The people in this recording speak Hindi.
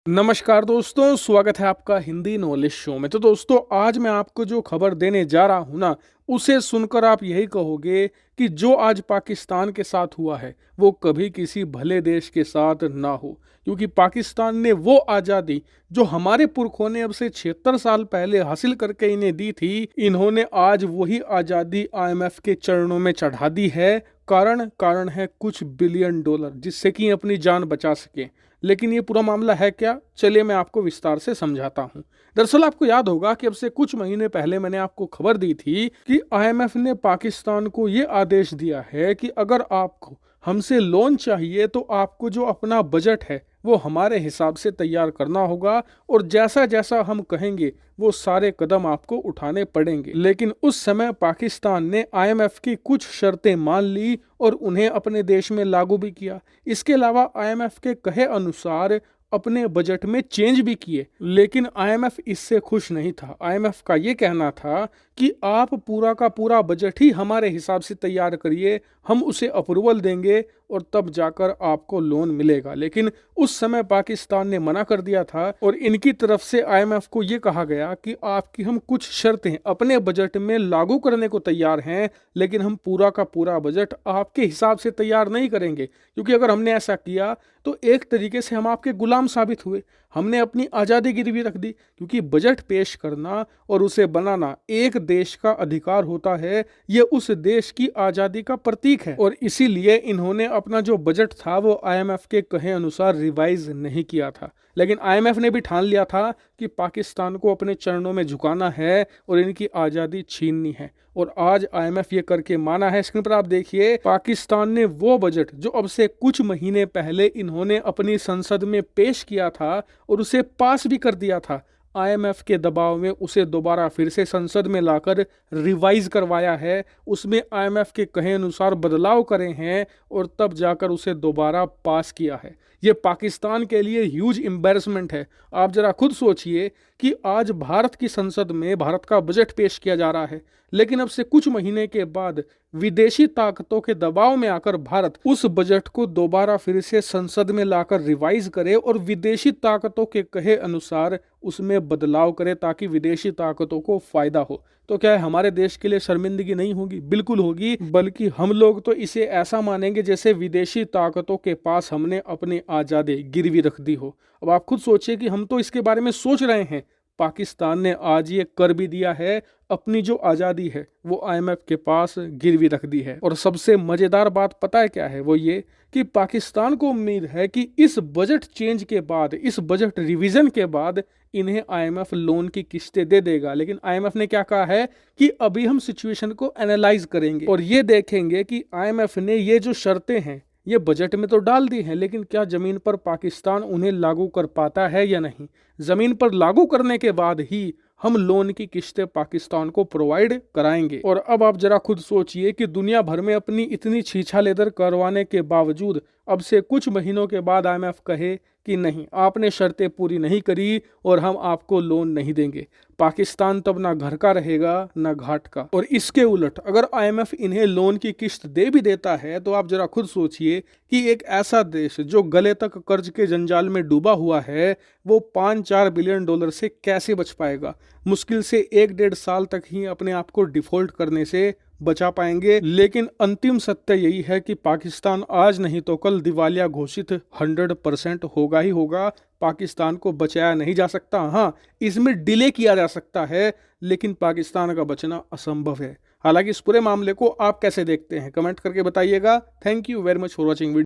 नमस्कार दोस्तों, स्वागत है आपका हिंदी नॉलेज शो में। तो दोस्तों, आज मैं आपको जो खबर देने जा रहा हूं ना, उसे सुनकर आप यही कहोगे कि जो आज पाकिस्तान के साथ हुआ है वो कभी किसी भले देश के साथ ना हो। क्योंकि पाकिस्तान ने वो आज़ादी जो हमारे पुरखों ने अब से 76 साल पहले हासिल करके इन्हें दी थी, इन्होंने आज वही आज़ादी आईएमएफ के चरणों में चढ़ा दी है। कारण है कुछ बिलियन डॉलर, जिससे कि अपनी जान बचा सके। लेकिन ये पूरा मामला है क्या, चलिए मैं आपको विस्तार से समझाता हूँ। दरअसल आपको याद होगा कि अब से कुछ महीने पहले मैंने आपको खबर दी थी कि आईएमएफ ने पाकिस्तान को ये आदेश दिया है कि अगर आपको हमसे लोन चाहिए तो आपको जो अपना बजट है वो हमारे हिसाब से तैयार करना होगा, और जैसा जैसा हम कहेंगे वो सारे कदम आपको उठाने पड़ेंगे। लेकिन उस समय पाकिस्तान ने आईएमएफ की कुछ शर्तें मान ली और उन्हें अपने देश में लागू भी किया। इसके अलावा आईएमएफ के कहे अनुसार अपने बजट में चेंज भी किए। लेकिन आईएमएफ इससे खुश नहीं था। आईएमएफ का ये कहना था कि आप पूरा का पूरा बजट ही हमारे हिसाब से तैयार करिए, हम उसे अप्रूवल देंगे और तब जाकर आपको लोन मिलेगा। लेकिन उस समय पाकिस्तान ने मना कर दिया था और इनकी तरफ से आईएमएफ को ये कहा गया कि आपकी हम कुछ शर्तें अपने बजट में लागू करने को तैयार हैं, लेकिन हम पूरा का पूरा बजट आपके हिसाब से तैयार नहीं करेंगे। क्योंकि अगर हमने ऐसा किया तो एक तरीके से हम आपके गुलाम साबित हुए, हमने अपनी आज़ादी गिरवी रख दी। क्योंकि बजट पेश करना और उसे बनाना एक देश का अधिकार होता है, ये उस देश की आज़ादी का प्रतीक है। और इसीलिए इन्होंने अपना जो बजट था वो आईएमएफ के कहे अनुसार रिवाइज नहीं किया था। लेकिन आईएमएफ ने भी ठान लिया था कि पाकिस्तान को अपने चरणों में झुकाना है और इनकी आज़ादी छीननी है। और आज आईएमएफ ये करके माना है। स्क्रीन पर आप देखिए, पाकिस्तान ने वो बजट जो अब से कुछ महीने पहले इन्होंने अपनी संसद में पेश किया था और उसे पास भी कर दिया था, आईएमएफ के दबाव में उसे दोबारा फिर से संसद में लाकर रिवाइज करवाया है। उसमें आईएमएफ के कहे अनुसार बदलाव करे हैं और तब जाकर उसे दोबारा पास किया है। ये पाकिस्तान के लिए ह्यूज एम्बैरेसमेंट है। आप जरा खुद सोचिए कि आज भारत की संसद में भारत का बजट पेश किया जा रहा है, लेकिन अब से कुछ महीने के बाद विदेशी ताकतों के दबाव में आकर भारत उस बजट को दोबारा फिर से संसद में लाकर रिवाइज करे और विदेशी ताकतों के कहे अनुसार उसमें बदलाव करे, ताकि विदेशी ताकतों को फायदा हो। तो क्या है, हमारे देश के लिए शर्मिंदगी नहीं होगी? बिल्कुल होगी। बल्कि हम लोग तो इसे ऐसा मानेंगे जैसे विदेशी ताकतों के पास हमने अपनी आज़ादी गिरवी रख दी हो। अब आप खुद सोचिए कि हम तो इसके बारे में सोच रहे हैं, पाकिस्तान ने आज ये कर भी दिया है। अपनी जो आज़ादी है वो आईएमएफ के पास गिरवी रख दी है। और सबसे मज़ेदार बात पता है क्या है? वो ये कि पाकिस्तान को उम्मीद है कि इस बजट चेंज के बाद, इस बजट रिवीजन के बाद इन्हें आईएमएफ लोन की किस्तें दे देगा। लेकिन आईएमएफ ने क्या कहा है कि अभी हम सिचुएशन को एनालाइज करेंगे और ये देखेंगे कि आईएमएफ ने ये जो शर्तें हैं ये बजट में तो डाल दी हैं, लेकिन क्या ज़मीन पर पाकिस्तान उन्हें लागू कर पाता है या नहीं। ज़मीन पर लागू करने के बाद ही हम लोन की किस्तें पाकिस्तान को प्रोवाइड कराएंगे। और अब आप जरा खुद सोचिए कि दुनिया भर में अपनी इतनी छीछालेदर करवाने के बावजूद अब से कुछ महीनों के बाद आईएमएफ कहे कि नहीं, आपने शर्तें पूरी नहीं करी और हम आपको लोन नहीं देंगे। पाकिस्तान तब ना घर का रहेगा ना घाट का। और इसके उलट अगर आईएमएफ इन्हें लोन की किस्त दे भी देता है तो आप जरा खुद सोचिए कि एक ऐसा देश जो गले तक कर्ज के जंजाल में डूबा हुआ है वो 5-4 बिलियन डॉलर से कैसे बच पाएगा। मुश्किल से 1-1.5 साल तक ही अपने आप को डिफॉल्ट करने से बचा पाएंगे। लेकिन अंतिम सत्य यही है कि पाकिस्तान आज नहीं तो कल दिवालिया घोषित 100% होगा ही होगा। पाकिस्तान को बचाया नहीं जा सकता। हाँ, इसमें डिले किया जा सकता है, लेकिन पाकिस्तान का बचना असंभव है। हालांकि इस पूरे मामले को आप कैसे देखते हैं, कमेंट करके बताइएगा। Thank you very much for watching video.